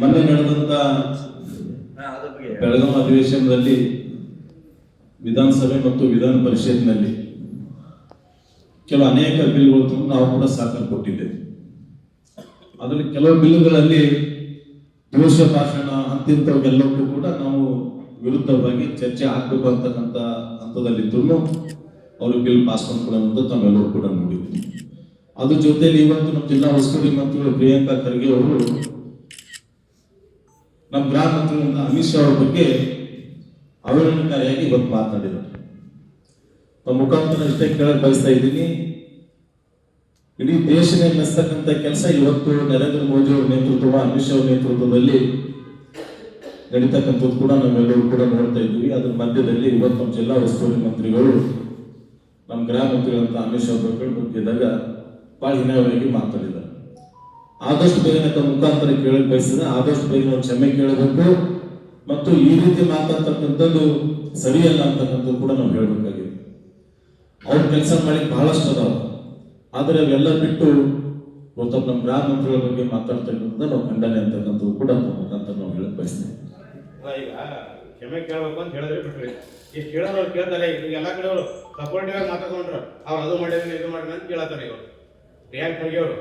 ಮೊನ್ನೆ ನಡೆದಂತ ಬೆಳಗಾವಿ ಅಧಿವೇಶನದಲ್ಲಿ ವಿಧಾನಸಭೆ ಮತ್ತು ವಿಧಾನ ಪರಿಷತ್ನಲ್ಲಿ ಅನೇಕ ಬಿಲ್ಗಳು ನಾವು ಕೂಡ ಸಹಕಾರ ಕೊಟ್ಟಿದ್ದೇವೆ. ಅದರಲ್ಲಿ ಕೆಲವು ಬಿಲ್ಗಳಲ್ಲಿ ದೋಷ ಭಾಷಣ ಅಂತಿಂತವೆಲ್ಲಕ್ಕೂ ಕೂಡ ನಾವು ವಿರುದ್ಧವಾಗಿ ಚರ್ಚೆ ಆಗ್ಬೇಕು ಅಂತಕ್ಕಂಥ ಹಂತದಲ್ಲಿದ್ರು ಅವರು ಬಿಲ್ ಪಾಸ್ ಮಾಡ್ಕೊಳ್ಳೋದು ತಾವೆಲ್ಲರೂ ಕೂಡ ನೋಡಿದ್ವಿ. ಅದ್ರ ಜೊತೆಲಿ ಇವತ್ತು ನಮ್ಮ ಜಿಲ್ಲಾ ಉಸ್ತುವಾರಿ ಮಂತ್ರಿಗಳು ಪ್ರಿಯಾಂಕಾ ಖರ್ಗೆ ಅವರು ನಮ್ಮ ಗೃಹ ಮಂತ್ರಿಗಳಾದ ಅಮಿತ್ ಶಾ ಅವರ ಬಗ್ಗೆ ಅವಹೇಳನಕಾರಿಯಾಗಿ ಇವತ್ತು ಮಾತನಾಡಿದರು. ನಮ್ಮ ಮುಖಾಂತರ ಇಷ್ಟೇ ಕೇಳಕ್ ಬಯಸ್ತಾ ಇದ್ದೀನಿ, ಇಡೀ ದೇಶನೇ ಮೆಚ್ಚತಕ್ಕಂಥ ಕೆಲಸ ಇವತ್ತು ನರೇಂದ್ರ ಮೋದಿ ಅವರ ನೇತೃತ್ವ, ಅಮಿತ್ ಶಾ ಅವರ ನೇತೃತ್ವದಲ್ಲಿ ನಡೀತಕ್ಕಂಥದ್ದು ಕೂಡ ನಾವೆಲ್ಲರೂ ಕೂಡ ನೋಡ್ತಾ ಇದ್ವಿ. ಅದ್ರ ಮಧ್ಯದಲ್ಲಿ ಇವತ್ತು ನಮ್ಮ ಜಿಲ್ಲಾ ಉಸ್ತುವಾರಿ ಮಂತ್ರಿಗಳು ನಮ್ಮ ಗೃಹ ಮಂತ್ರಿಗಳಂತ ಅಮಿತ್ ಶಾ ಅವರ ಬಗ್ಗೆದಾಗ ಬಹಳ ಹೀನಾಯವಾಗಿ ಮಾತಾಡಿದ್ದಾರೆ. ಆದಷ್ಟು ಬೇಗ ತಮ್ಮ ಮುಖಾಂತರ ಕೇಳಕ್ ಬಯಸಿದ್ರೆ ಆದಷ್ಟು ಬೇಗ ನಾವು ಕ್ಷಮೆ ಕೇಳಬೇಕು ಮತ್ತು ಈ ರೀತಿ ಮಾತಾಡ್ತಕ್ಕಂಥದ್ದು ಸರಿಯಲ್ಲ ಅಂತಕ್ಕಂಥದ್ದು ಕೂಡ ನಾವು ಹೇಳ್ಬೇಕಾಗಿದೆ. ಅವ್ರ ಕೆಲಸ ಮಾಡಿ ಬಹಳಷ್ಟು ಅದಾವ, ಆದರೆ ಅವೆಲ್ಲ ಬಿಟ್ಟು ಇವತ್ತು ನಮ್ಮ ಗೃಹ ಮಂತ್ರಿಗಳ ಬಗ್ಗೆ ಮಾತಾಡ್ತಕ್ಕಂಥದ್ದು ನಾವು ಖಂಡನೆ ಅಂತಕ್ಕಂಥದ್ದು ಕೂಡ ನಮ್ಮ ಮುಖಾಂತರ ನಾವು ಹೇಳಕ್ ಬಯಸ್ತೇವೆ. ಈಗ ಕ್ಷಮೆ ಕೇಳಬೇಕು ಅಂತ ಹೇಳಿದ್ರೆ ಬಿಟ್ರಿ, ಇಷ್ಟು ಕೇಳೋರು ಕೇಳ್ತಾರೆ. ಈಗ ಎಲ್ಲ ಕಡೆ ಅವರು ಸಪೋರ್ಟಿವ್ ಆಗಿ ಮಾತಾಡ್ಕೊಂಡ್ರು, ಅವ್ರು ಅದು ಮಾಡಿದ್ರೆ ಇದು ಮಾಡಿದ್ರೆ ಅಂತ ಕೇಳತ್ತಾರೆ. ಇವರು ಪ್ರಿಯಾಂಕ್ ಖರ್ಗೆ ಅವರು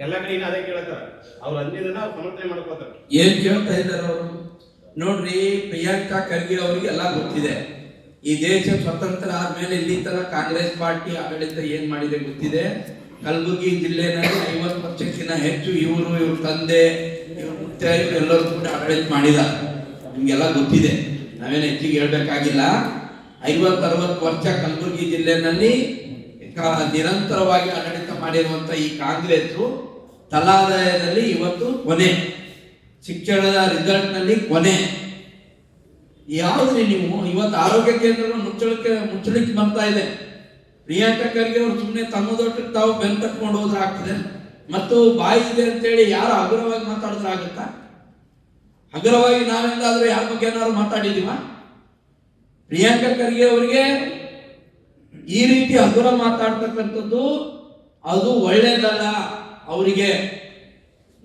ಎಲ್ಲ ಕಡೆ ಇನ್ನು ಅದೇ ಕೇಳತ್ತಾರ. ಅವ್ರು ಅಂದಿನ ಸಮರ್ಥನೆ ಮಾಡ್ಕೋತಾರೆ. ಏನ್ ಕೇಳ್ತಾ ಇದ್ದಾರೆ ಅವರು ನೋಡ್ರಿ. ಪ್ರಿಯಾಂಕಾ ಖರ್ಗೆ ಅವರಿಗೆ ಎಲ್ಲ ಗೊತ್ತಿದೆ. ಈ ದೇಶ ಸ್ವತಂತ್ರ ಆದ್ಮೇಲೆ ಇಲ್ಲಿ ತರ ಕಾಂಗ್ರೆಸ್ ಪಾರ್ಟಿ ಆಡಳಿತ ಏನ್ ಮಾಡಿದೆ ಗೊತ್ತಿದೆ. ಕಲಬುರಗಿ ಜಿಲ್ಲೆನಲ್ಲಿ 50 ವರ್ಷಕ್ಕಿಂತ ಹೆಚ್ಚು ಇವ್ರ ತಂದೆ ಎಲ್ಲರೂ ಕೂಡ ಆಡಳಿತ ಮಾಡಿದ್ದಾರೆ. ನಿಮ್ಗೆಲ್ಲ ಗೊತ್ತಿದೆ, ನಾವೇನು ಹೆಚ್ಚಿಗೆ ಹೇಳ್ಬೇಕಾಗಿಲ್ಲ. 50-60 ವರ್ಷ ಕಲಬುರಗಿ ಜಿಲ್ಲೆನಲ್ಲಿ ನಿರಂತರವಾಗಿ ಆಡಳಿತ ಮಾಡಿರುವಂತ ಈ ಕಾಂಗ್ರೆಸ್ ತಲಾದಾಯದಲ್ಲಿ ಇವತ್ತು ಕೊನೆ, ಶಿಕ್ಷಣದ ರಿಸಲ್ಟ್ ನಲ್ಲಿ ಕೊನೆ. ಯಾವ್ದ್ರಿ ನೀವು ಇವತ್ತು ಆರೋಗ್ಯ ಕೇಂದ್ರಗಳು ಮುಚ್ಚಳಿಕೆ ಬರ್ತಾ ಇದೆ. ಪ್ರಿಯಾಂಕಾ ಖರ್ಗೆ ಅವರು ಸುಮ್ಮನೆ ತಮ್ಮದೊಟ್ಟಿಗೆ ತಾವು ಬೆನ್ ತಟ್ಕೊಂಡು ಹೋದ್ರೆ ಆಗ್ತದೆ. ಮತ್ತು ಬಾಯಿ ಇದೆ ಅಂತೇಳಿ ಯಾರು ಹಗುರವಾಗಿ ಮಾತಾಡಿದ್ರೆ ಆಗುತ್ತಾ? ಹಗುರವಾಗಿ ನಾವೆಂದಾದ್ರೂ ಯಾರ ಬಗ್ಗೆ ಏನಾದ್ರು ಮಾತಾಡಿದೀವ? ಪ್ರಿಯಾಂಕಾ ಖರ್ಗೆ ಅವರಿಗೆ ಈ ರೀತಿ ಹಗುರ ಮಾತಾಡ್ತಕ್ಕಂಥದ್ದು ಅದು ಒಳ್ಳೇದಲ್ಲ. ಅವರಿಗೆ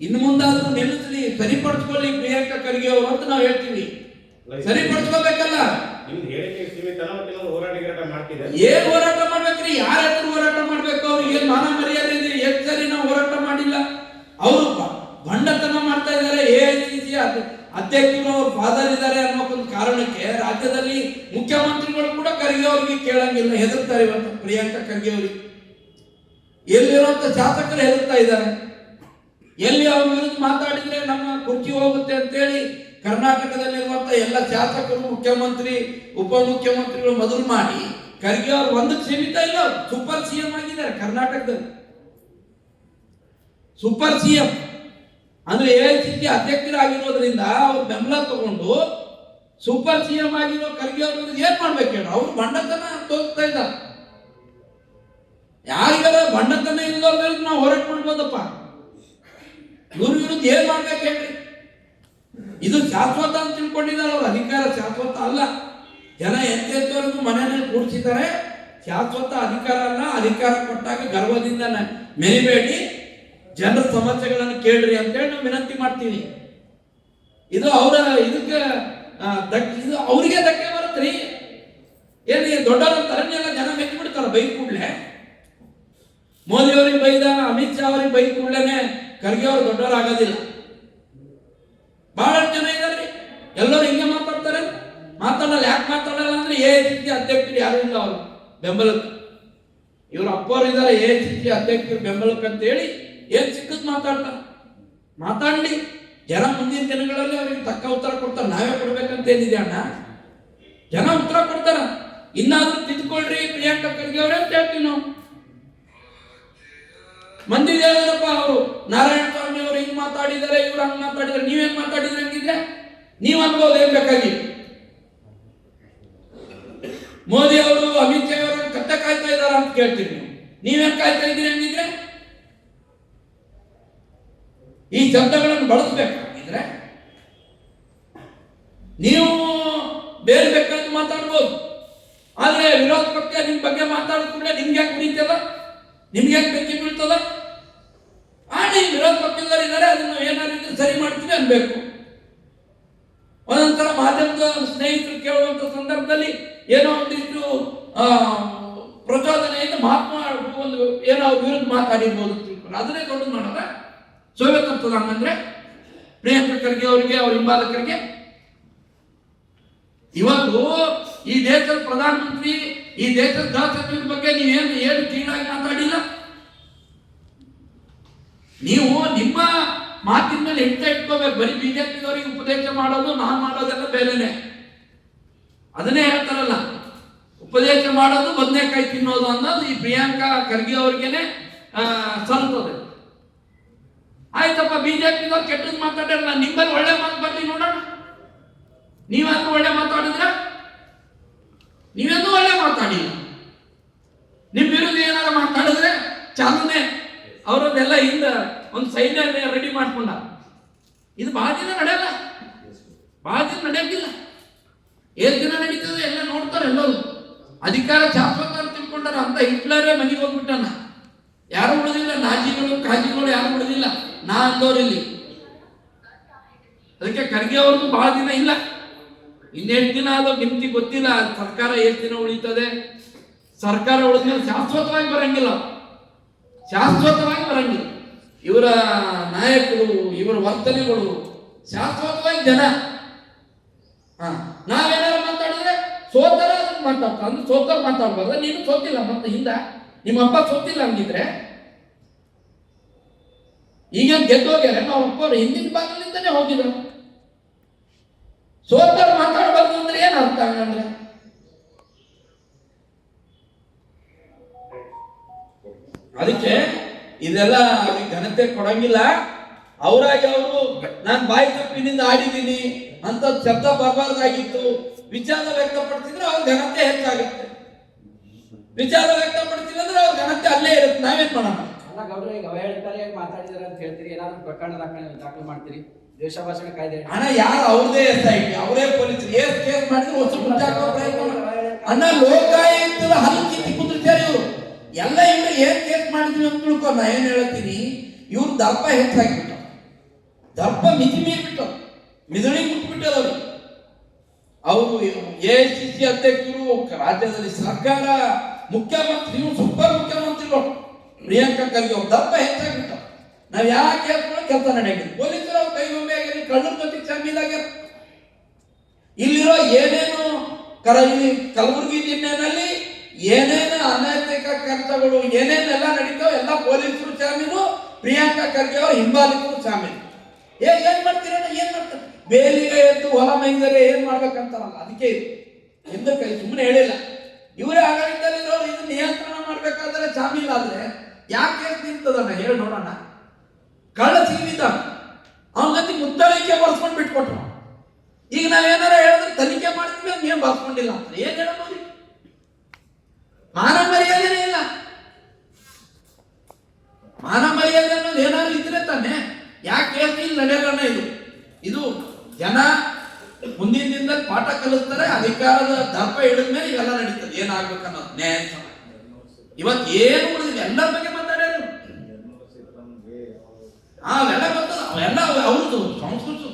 ಇನ್ನು ಮುಂದಾದ್ರೂ ನಿಲ್ಲಿಸಲಿ, ಸರಿಪಡಿಸ್ಕೊಳ್ಳಿ ಪ್ರಿಯಾಂಕಾ ಖರ್ಗೆ ಅವರು ಅಂತ ನಾವು ಹೇಳ್ತೀವಿ. ಸರಿಪಡಿಸ್ಕೋಬೇಕಲ್ಲ. ಏನ್ ಹೋರಾಟ ಮಾಡ್ಬೇಕ್ರಿ? ಯಾರ ಹತ್ರ ಹೋರಾಟ ಮಾಡ್ಬೇಕು? ಅವ್ರಿಗೆ ಮಾನ ಮರ್ಯಾದೆ ಇದೆ? ಎಷ್ಟು ಸರಿ ನಾವು ಹೋರಾಟ ಮಾಡಿಲ್ಲ? ಅವರು ಭಂಡತನ ಮಾಡ್ತಾ ಇದ್ದಾರೆ. AICC ಅಧ್ಯಕ್ಷರು ಅವ್ರ ಫಾದರ್ ಇದ್ದಾರೆ ಅನ್ನೋ ಒಂದು ಕಾರಣಕ್ಕೆ ರಾಜ್ಯದಲ್ಲಿ ಮುಖ್ಯಮಂತ್ರಿಗಳು ಕೂಡ ಖರ್ಗೆ ಅವರಿಗೆ ಕೇಳಂಗಿಲ್ಲ, ಹೆದರ್ತಾರೆ. ಇವತ್ತು ಪ್ರಿಯಾಂಕಾ ಖರ್ಗೆ ಅವರಿಗೆ ಎಲ್ಲಿರುವಂತ ಶಾಸಕರು ಹೆದರ್ತಾ ಇದ್ದಾರೆ. ಎಲ್ಲಿ ಅವ್ರ ವಿರುದ್ಧ ಮಾತಾಡಿದ್ರೆ ನಮ್ಮ ಕುರ್ಚಿ ಹೋಗುತ್ತೆ ಅಂತೇಳಿ ಕರ್ನಾಟಕದಲ್ಲಿರುವಂತ ಎಲ್ಲ ಶಾಸಕರು, ಮುಖ್ಯಮಂತ್ರಿ, ಉಪಮುಖ್ಯಮಂತ್ರಿಗಳು ಮೊದಲು ಮಾಡಿ ಖರ್ಗೆ ಅವರು ಒಂದಕ್ಕೆ ಸೀಮಿತ ಇಲ್ಲ, ಸೂಪರ್ CM ಆಗಿದ್ದಾರೆ ಕರ್ನಾಟಕದಲ್ಲಿ. ಸೂಪರ್ CM ಅಂದ್ರೆ AICC ಅಧ್ಯಕ್ಷರಾಗಿರೋದ್ರಿಂದ ಅವ್ರು ಬೆಂಬಲ ತಗೊಂಡು ಸೂಪರ್ CM ಆಗಿರೋ ಖರ್ಗೆ ಅವರು ಏನ್ ಮಾಡ್ಬೇಕು ಹೇಳಿ? ಅವ್ರು ಬಂಡತನ ತೋರಿಸ್ತಾ ಇದ್ದಾರೆ. ಯಾರಿಗಾರ ಬಂಡತನ ಇಲ್ಲದ ನಾವು ಹೋರಾಟ ಮಾಡ್ಬೋದಪ್ಪ. ಇವ್ರ ವಿರುದ್ಧ ಏನ್ ಮಾಡ್ಬೇಕು ಹೇಳ್ರಿ? ಇದು ಶಾಶ್ವತ ಅಂತ ತಿಳ್ಕೊಂಡಿದ್ದಾರೆ ಅವ್ರ ಅಧಿಕಾರ. ಶಾಶ್ವತ ಅಲ್ಲ. ಜನ ಎಂತೆಂತವರೆಗೂ ಮನೆಯಲ್ಲಿ ಕೂಡಿಸಿದ್ದಾರೆ. ಶಾಶ್ವತ ಅಧಿಕಾರ ಅಲ್ಲ. ಅಧಿಕಾರ ಕೊಟ್ಟಾಗ ಗರ್ವದಿಂದ ಮೆರಿಬೇಡಿ, ಜನರ ಸಮಸ್ಯೆಗಳನ್ನು ಕೇಳ್ರಿ ಅಂತೇಳಿ ನಾವು ವಿನಂತಿ ಮಾಡ್ತೀವಿ. ಇದು ಅವರ ಇದಕ್ಕೆ ಇದು ಅವರಿಗೆ ಧಕ್ಕೆ ಬರುತ್ತ್ರಿ. ಏನ್ ದೊಡ್ಡವರಂತಾರೆ ಎಲ್ಲ ಜನ ಮೆಚ್ಚಿ ಬಿಡ್ತಾರ ಬೈಕ್ ಕೂಡ್ಲೆ. ಮೋದಿ ಅವ್ರಿಗೆ ಬೈದ, ಅಮಿತ್ ಶಾ ಅವ್ರಿಗೆ ಬೈಕ್ ಕೂಡ್ಲೇನೆ ಖರ್ಗೆ ಅವರು ದೊಡ್ಡವರಾಗೋದಿಲ್ಲ. ಬಹಳಷ್ಟು ಜನ ಇದ್ದಾರೆ, ಎಲ್ಲರೂ ಹಿಂಗೆ ಮಾತಾಡ್ತಾರೆ. ಮಾತಾಡಲ್ಲ. ಯಾಕೆ ಮಾತಾಡಲ್ಲ ಅಂದ್ರೆ AICC ಅಧ್ಯಕ್ಷರು ಯಾರು ಇಲ್ಲ ಅವರು ಬೆಂಬಲಕ್ಕೆ. ಇವ್ರ ಅಪ್ಪವ್ರು ಇದ್ದಾರೆ AICC ಅಧ್ಯಕ್ಷರು ಬೆಂಬಲಕ್ಕೆ ಅಂತ ಹೇಳಿ ಏನ್ ಸಿಕ್ಕದ್ ಮಾತಾಡ್ತಾರೆ. ಮಾತಾಡ್ಲಿ, ಜನ ಮುಂದಿನ ದಿನಗಳಲ್ಲಿ ಅವ್ರಿಗೆ ತಕ್ಕ ಉತ್ತರ ಕೊಡ್ತಾರೆ. ನಾವೇ ಕೊಡ್ಬೇಕಂತ ಏನಿದೆ ಅಣ್ಣ? ಜನ ಉತ್ತರ ಕೊಡ್ತಾರ. ಇನ್ನಾದ್ರೂ ತಿದ್ಕೊಳ್ರಿ ಪ್ರಿಯಾಂಕಾ ಖರ್ಗೆ ಅವರೇ ಅಂತ ಹೇಳ್ತೀವಿ ನಾವು. ಮಂದಿ ಹೇಳಿದ್ರಪ್ಪ, ಅವರು ನಾರಾಯಣ ಸ್ವಾಮಿ ಅವರು ಹಿಂಗ್ ಮಾತಾಡಿದ್ದಾರೆ, ಇವ್ರು ಹಂಗ್ ಮಾತಾಡಿದ್ದಾರೆ, ನೀವೇನ್ ಮಾತಾಡಿದ್ರೆ ಹಂಗಿದ್ರೆ ನೀವ್ ಅನ್ಬೋದು ಏನ್ ಬೇಕಾಗಿ. ಮೋದಿ ಅವರು, ಅಮಿತ್ ಶಾ ಅವರು ಕತ್ತೆ ಕಾಯ್ತಾ ಇದಾರ ಅಂತ ಕೇಳ್ತೀವಿ. ನೀವೇನ್ ಕಾಯ್ತಾ ಇದ್ದೀರಿ ಹಂಗಿದ್ರೆ? ಈ ಶಬ್ದಗಳನ್ನು ಬಳಸಬೇಕಾಗಿದ್ರೆ ನೀವು ಬೇರೆ ಬೇಕಾದ್ರೆ ಮಾತಾಡ್ಬೋದು. ಆದ್ರೆ ವಿರೋಧ ಪಕ್ಷ ನಿಮ್ ಬಗ್ಗೆ ಮಾತಾಡಿದ ಕೂಡಲೇ ನಿಮ್ಗೆ ಯಾಕೆ ಕುಡಿತದ? ನಿಮ್ಗೆ ಯಾಕೆ ಬೆಂಕಿ ಬೀಳ್ತದ? ವಿರೋಧ ಪಕ್ಷದವರಿದ್ದಾರೆ, ಅದನ್ನು ಏನಾದ್ರು ಸರಿ ಮಾಡ್ತೀವಿ ಅನ್ಬೇಕು. ಒಂದೊಂದ್ಸಲ ಮಾಧ್ಯಮದ ಸ್ನೇಹಿತರು ಕೇಳುವಂತ ಸಂದರ್ಭದಲ್ಲಿ ಏನೋ ಒಂದಿಷ್ಟು ಪ್ರಚೋದನೆಯಿಂದ ಮಹಾತ್ಮ ಒಂದು ಏನೋ ಅವ್ರ ವಿರುದ್ಧ ಮಾತಾಡಿರ್ಬೋದು ಅಂತ ತಿಳ್ಕೊಂಡು ಅದನ್ನೇ ದೊಡ್ಡದು ಮಾಡೋದ ಸೋವಿಯತ್ ಆಗ್ತದ ಹಂಗಂದ್ರೆ ಪ್ರಿಯಾಂಕಾ ಖರ್ಗೆ ಅವರಿಗೆ ಅವ್ರ ಹಿಂಬಾಲಕರಿಗೆ. ಇವತ್ತು ಈ ದೇಶದ ಪ್ರಧಾನಮಂತ್ರಿ, ಈ ದೇಶದ ಗೃಹ ಸಚಿವರ ಬಗ್ಗೆ ಏನು ಕೀಳಾಗಿ ಮಾತಾಡಿಲ್ಲ. ನೀವು ನಿಮ್ಮ ಮಾತಿನ ಮೇಲೆ ಇಟ್ಕೋಬೇಕು. ಬರೀ ಬಿಜೆಪಿದವರಿಗೆ ಉಪದೇಶ ಮಾಡೋದು, ನಾನು ಮಾಡೋದೆಲ್ಲ ಬೇರೆನೆ. ಅದನ್ನೇ ಹೇಳ್ತಾರಲ್ಲ, ಉಪದೇಶ ಮಾಡೋದು ಬದನೆಕಾಯಿ ತಿನ್ನೋದು ಅನ್ನೋದು ಈ ಪ್ರಿಯಾಂಕಾ ಖರ್ಗೆ ಅವ್ರಿಗೇನೆ ಸಲ್ತದೆ. ಆಯ್ತಪ್ಪ, ಬಿಜೆಪಿದವ್ರು ಕೆಟ್ಟದ್ದು ಮಾತಾಡಿರಲ್ಲ, ನಿಮ್ಮಲ್ಲಿ ಒಳ್ಳೆ ಮಾತು ಬರ್ಲಿ ನೋಡೋಣ. ನೀವಾದ್ರೂ ಒಳ್ಳೆ ಮಾತಾಡಿದ್ರ? ನೀವೇನೂ ಒಳ್ಳೆ ಮಾತಾಡಿಲ್ಲ. ನಿಮ್ ವಿರುದ್ಧ ಏನಾರ ಮಾತಾಡಿದ್ರೆ ಚಾಲನೆ ಅವರದೆಲ್ಲ ಹಿಂದ ಒಂದು ಸೈನ್ಯ ರೆಡಿ ಮಾಡ್ಕೊಂಡ. ಇದು ಬಹಳ ದಿನ ನಡೆಯಲ್ಲ, ಬಹಳ ದಿನ ನಡೆಯಂಗಿಲ್ಲ. ಏಳು ದಿನ ನಡೀತದೆ ಎಲ್ಲ ನೋಡ್ತಾರೆ. ಎಲ್ಲರೂ ಅಧಿಕಾರ ಶಾಶ್ವತ ಅಂತ ತಿಳ್ಕೊಂಡಾರ. ಅಂತ ಹಿಟ್ಲರೇ ಮನೆಗೆ ಹೋಗ್ಬಿಟ್ಟಾನ. ಯಾರು ಉಳಿದಿಲ್ಲ, ನಾಜಿಗಳು ಕಾಜಿಗಳು ಯಾರು ಉಳಿದಿಲ್ಲ. ನಾ ಅಂದವ್ರಿಲ್ಲಿ. ಅದಕ್ಕೆ ಖರ್ಗೆ ಅವ್ರದ್ದು ಬಹಳ ದಿನ ಇಲ್ಲ, ಇನ್ನೆಷ್ಟು ದಿನ ಆದೋ ಗಿಂತಿ ಗೊತ್ತಿಲ್ಲ. ಸರ್ಕಾರ ಎಷ್ಟು ದಿನ ಉಳಿತದೆ. ಸರ್ಕಾರ ಉಳಿದ್ಮೇಲೆ ಶಾಶ್ವತವಾಗಿ ಬರಂಗಿಲ್ಲ, ಶಾಶ್ವತವಾಗಿ ಬರಂಗಿಲ್ಲ. ಇವರ ನಾಯಕರು, ಇವರ ವರ್ತನೆಗಳು ಶಾಶ್ವತವಾಗಿ ಜನ. ನಾವೇನಾರು ಮಾತಾಡಿದ್ರೆ ಸೋತರ ಮಾತಾಡ್ತಾ ಅಂದ್ರೆ ಸೋತರ ಮಾತಾಡ್ಬಾರ್ದ. ನೀನು ಸೋತಿಲ್ಲ, ಮತ್ತೆ ಹಿಂದ ನಿಮ್ಮ ಅಪ್ಪ ಸೋತಿಲ್ಲ ಹಂಗಿದ್ರೆ ಈಗ ಗೆದ್ದೋಗ್ಯಾರ. ನಾವು ಅಪ್ಪವ್ರು ಹಿಂದಿನ ಭಾಗದಿಂದನೇ ಹೋಗಿದ್ರು. ಸೋತರ ಮಾತಾಡಬಾರ್ದು ಅಂದ್ರೆ ಏನ್ ಅರ್ಥ ಹಂಗಂದ್ರೆ? ಅದಕ್ಕೆ ಇದೆಲ್ಲ ಅವ್ರಿಗೆ ಘನತೆ ಕೊಡಂಗಿಲ್ಲ. ಅವರಾಗಿ ಅವರು ನಾನು ಬಾಯಿ ತಪ್ಪಿನಿಂದ ಆಡಿದ್ದೀನಿ ಅಂತ ಶಬ್ದ ಬರಬಾರ್ದಾಗಿತ್ತು. ವಿಚಾರ ವ್ಯಕ್ತಪಡಿಸಿದ್ರೆ ಅವ್ರ ಘನತೆ ಹೆಚ್ಚಾಗುತ್ತೆ. ವಿಚಾರ ವ್ಯಕ್ತಪಡಿಸಿಲ್ಲ ಅಂದ್ರೆ ಅವ್ರ ಘನತೆ ಅಲ್ಲೇ ಇರುತ್ತೆ. ನಾವೇನ್ ಮಾಡೋಣ? ಅಲ್ಲ ಗೌಡ್ರ, ಈಗ ಅವಹೇಳನಕಾರಿಯಾಗಿ ಮಾತಾಡಿದಾರೆ ಅಂತ ಹೇಳ್ತೀರಿ, ಏನಾದ್ರು ಪ್ರಕರಣ ದಾಖಲು ಮಾಡ್ತೀರಿ? ದ್ವೇಷ ಭಾಷಣ ಕಾಯ್ದೆ ಅಣ್ಣ ಯಾರು ಅವ್ರದೇ SIT, ಅವರೇ ಪೊಲೀಸ್ ಕೇಸ್ ಮಾಡಿದ್ರೆ ಹೊಸ ಮುಚ್ಚಾಕೋ ಪ್ರಯತ್ನ ಅಣ್ಣ. ಲೋಕಾಯುಕ್ತದ ಹಲ್ಲು ಕಿತ್ತಿ ಕುದುರ್ತಾರೆ ಇವರು ಎಲ್ಲ. ಇವ್ರು ಏನ್ ಕೇಸ್ ಮಾಡಿದ್ವಿ ಅಂತ ತಿಳ್ಕೊ. ನಾ ಏನ್ ಹೇಳ್ತೀನಿ, ಇವ್ರ ದರ್ಪ ಹೆಚ್ಚಾಗಿಬಿಟ್ಟ, ದರ್ಪ ಮಿತಿ ಮೀರ್ಬಿಟ್ಟು ಮಿದುಳಿಗೆ ಮುಟ್ಬಿಟ್ಟದವ್ರು. ಅವರು AICC ಅಧ್ಯಕ್ಷರು, ರಾಜ್ಯದಲ್ಲಿ ಸರ್ಕಾರ ಮುಖ್ಯಮಂತ್ರಿ, ಸೂಪರ್ ಮುಖ್ಯಮಂತ್ರಿಗಳು ಪ್ರಿಯಾಂಕಾ ಖರ್ಗೆ ಅವ್ರ ದರ್ಪ ಹೆಚ್ಚಾಗಿಬಿಟ್ಟ. ನಾವ್ ಯಾಕೆ ಕೇಳ್ಕೊಂಡು ಕೆಲಸ ನಡೆಯಲ್ಲ. ಪೊಲೀಸರು ಅವ್ರ ಕೈಗೊಂಬೆ ಆಗಿರಿ, ಕಳ್ಳರ ಜೊತೆ ಶಾಮೀಲಾಗ್ಯಾರ. ಇಲ್ಲಿರೋ ಏನೇನು ಇಲ್ಲಿ ಕಲಬುರಗಿ ಜಿಲ್ಲೆನಲ್ಲಿ ಏನೇನು ಅನೈತಿಕ ಕೆಲಸಗಳು ಏನೇನೆಲ್ಲ ನಡೀತಾವ ಎಲ್ಲ ಪೊಲೀಸರು ಶಾಮೀಲು, ಪ್ರಿಯಾಂಕಾ ಖರ್ಗೆ ಅವರು ಹಿಂಬಾಲಿಕರು ಶಾಮೀಲು. ಏನ್ ಮಾಡ್ತೀರ? ಏನ್ ಮಾಡ್ತಾರೆ? ಬೇಲಿಗೆ ಎದ್ದು ಹೊಲ ಮೈಂದರೆ ಏನ್ ಮಾಡ್ಬೇಕಂತಾರಲ್ಲ, ಅದಕ್ಕೆ ಎಂದು ಕೈ ಸುಮ್ಮನೆ ಹೇಳಿಲ್ಲ. ಇವರೇ ಆಡಳಿತದಲ್ಲಿರೋರು ಇದು ನಿಯಂತ್ರಣ ಮಾಡ್ಬೇಕಾದ್ರೆ ಶಾಮೀಲಾದ್ರೆ ಯಾಕೆ ಕೇಸ್ ನಿಂತದನ್ನ ಹೇಳಿ ನೋಡೋಣ. ಕಳ್ಳ ಸಿಗಿದ್ದ ಅವನಗತಿ ಮುತ್ತಳಿಕೆ ಬರ್ಸ್ಕೊಂಡು ಬಿಟ್ಕೊಟ್ರು. ಈಗ ನಾವೇನಾರ ಹೇಳಿದ್ರೆ ತನಿಖೆ ಮಾಡ್ತೀವಿ ಅಂತ ಏನ್ ಬರ್ಸ್ಕೊಂಡಿಲ್ಲ ಅಂತ ಏನ್ ಹೇಳಬಹುದು? ಮಾನ ಮರ್ಯಾದೆನೇ ಇಲ್ಲ. ಮಾನ ಮರ್ಯಾದೆ ಅನ್ನೋದು ಏನಾದ್ರು ಇದ್ರೆ ತಾನೆ. ಯಾಕೆ ಕೇಸ್ ಇಲ್ಲಿ ನಡೆಯಲ್ಲ? ಇದು ಜನ ಮುಂದಿನ ದಿನದಲ್ಲಿ ಪಾಠ ಕಲಿಸ್ತಾರೆ. ಅಧಿಕಾರದ ದರ್ಪ ಹಿಡಿದ ಮೇಲೆ ಇವೆಲ್ಲ ನಡೀತದೆ. ಏನಾಗ್ಬೇಕನ್ನೋದು ನ್ಯಾಯ. ಇವತ್ತು ಏನು ಉಳಿದಿದೆ ಎಲ್ಲರ ಬಗ್ಗೆ ಮಾತಾಡ್ಯಾರ. ಅವೆಲ್ಲ ಬರ್ತದ, ಅವೆಲ್ಲ ಅವ್ರದ್ದು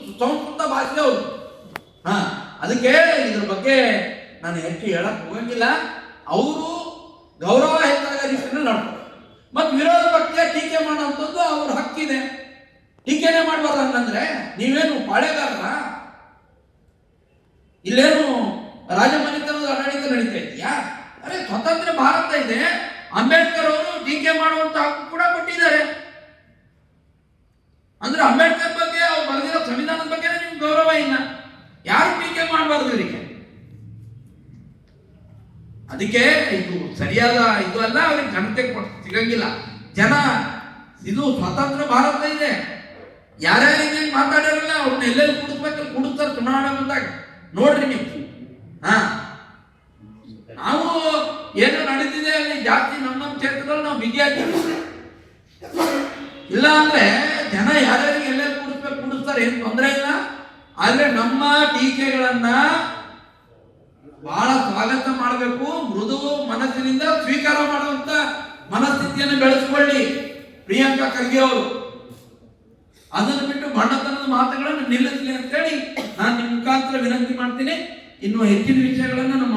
ಸುಸಂಸ್ಕೃತ ಭಾಷೆ ಅವ್ರು. ಅದಕ್ಕೆ ಇದ್ರ ಬಗ್ಗೆ ನಾನು ಹೆಚ್ಚು ಹೇಳಕ್ ಹೋಗಂಗಿಲ್ಲ. ಅವರು ಗೌರವ ಹೆಚ್ಚಾಗ ರೀತಿಯಲ್ಲಿ ನಡ್ತಾರೆ. ಮತ್ತು ವಿರೋಧ ಪಕ್ಷ ಟೀಕೆ ಮಾಡೋಂಥದ್ದು ಅವ್ರ ಹಕ್ಕಿದೆ. ಟೀಕೆನೇ ಮಾಡಬಾರ್ದು. ಹಂಗಂದ್ರೆ ನೀವೇನು ಪಾಳೆಗಾರರ? ಇಲ್ಲೇನು ರಾಜಮನೆತನದ ಆಡಳಿತ ನಡೀತಾ ಇದೆಯಾ? ಅರೆ ಸ್ವತಂತ್ರ ಭಾರತ ಇದೆ. ಅಂಬೇಡ್ಕರ್ ಅವರು ಟೀಕೆ ಮಾಡುವಂತ ಹಕ್ಕು ಕೂಡ ಕೊಟ್ಟಿದ್ದಾರೆ. ಅಂದ್ರೆ ಅಂಬೇಡ್ಕರ್ ಬಗ್ಗೆ ಅವ್ರು ಬರೆದಿರೋ ಸಂವಿಧಾನದ ಬಗ್ಗೆ ನಿಮ್ಗೆ ಗೌರವ ಇಲ್ಲ. ಯಾರು ಟೀಕೆ ಮಾಡಬಾರ್ದು ಇವರಿಗೆ. ಅದಕ್ಕೆ ಇದು ಸರಿಯಾದ ಇದು ಅಲ್ಲ. ಅವ್ರಿಗೆ ಘನತೆ ಸಿಗಂಗಿಲ್ಲ. ಜನ ಇದು ಸ್ವತಂತ್ರ ಭಾರತ ಇದೆ. ಯಾರ್ಯಾರಿಗೆ ಮಾತಾಡಿರಲ್ಲ ಅವ್ರನ್ನ ಎಲ್ಲೆಲ್ಲಿ ಕುಡಿಸ್ಬೇಕು ಕುಡಿಸ್ತಾರೆ ಚುನಾವಣೆ ಬಂದಾಗ ನೋಡ್ರಿ ನೀವು. ನಾವು ಏನು ನಡೀತಿದೆ ಅಲ್ಲಿ ಜಾಸ್ತಿ ನಮ್ಮ ಕ್ಷೇತ್ರದಲ್ಲಿ ನಾವು ಬಿಗಿಯಾಗಿ ಇಲ್ಲ ಅಂದ್ರೆ ಜನ ಯಾರ್ಯಾರಿಗೆ ಎಲ್ಲೆಲ್ಲಿ ಕುಡಿಸ್ಬೇಕು ಕುಡಿಸ್ತಾರೆ, ಏನು ತೊಂದರೆ ಇಲ್ಲ. ಆದ್ರೆ ನಮ್ಮ ಟೀಕೆಗಳನ್ನ ಬಹಳ ಸ್ವಾಗತ ಮಾಡಬೇಕು. ಮೃದು ಮನಸ್ಸಿನಿಂದ ಸ್ವೀಕಾರ ಮಾಡುವಂತ ಮನಸ್ಥಿತಿಯನ್ನು ಬೆಳೆಸ್ಕೊಳ್ಳಿ ಪ್ರಿಯಾಂಕಾ ಖರ್ಗೆ ಅವರು. ಅದನ್ನು ಬಿಟ್ಟು ಬಣ್ಣತನದ ಮಾತುಗಳನ್ನು ನಿಲ್ಲಿಸಲಿ ಅಂತೇಳಿ ನಾನು ನಿಮ್ಮ ಮುಖಾಂತರ ವಿನಂತಿ ಮಾಡ್ತೀನಿ. ಇನ್ನು ಹೆಚ್ಚಿನ ವಿಷಯಗಳನ್ನ ನಮ್ಮ